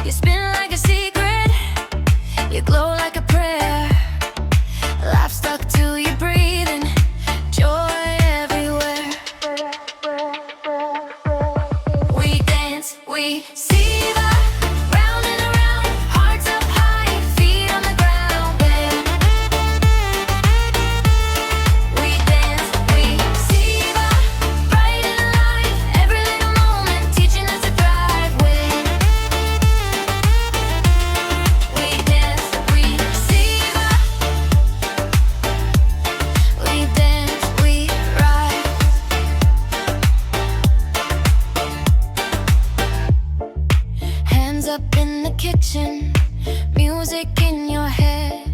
You spin like a secret, you glow like a prayer. Life stuck to your breathing, joy everywhere. We dance, we Siva, round and around, hearts up high, feet on the ground, babe. We dance, we Siva, bright and alive, every little moment teaching us to thrive with. We dance, we Siva, we dance, we rise. Hands up in the kitchen, music in your head.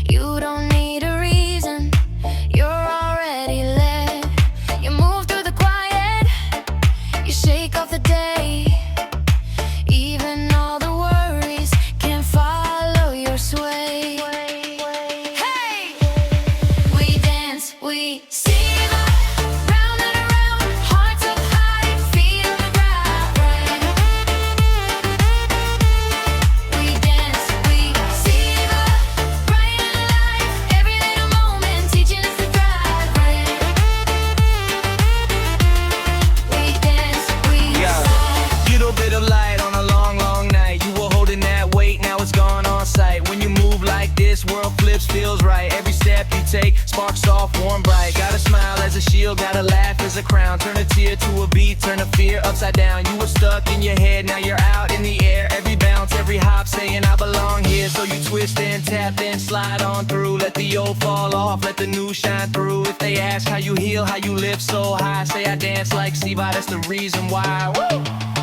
You don't need a reason, you're already led. You move through the quiet, you shake off the day. Even all the worries can't follow your sway. Hey! We dance, we Siva, round and around, hearts up high, feet on the ground. We dance, we Siva, bright and alive, every little moment teaching us to thrive. We dance, we Little bit of light on a long, long night. You were holding that weight, now it's gone on sight. When you move like this, world flips, feels right. Every step you take, sparks off, warm, bright. Got a smile as a shield, got a laugh as a crown. Turn a tear to a beat, turn a fear upside down. You were stuck in your head, now you're out in the air. Every bounce, every hop, saying I belong here. So you twist and tap, then slide on through. Let the old fall off, let the new shine through. If they ask how you heal, how you live so high, say I dance like Siva, that's the reason why. Woo!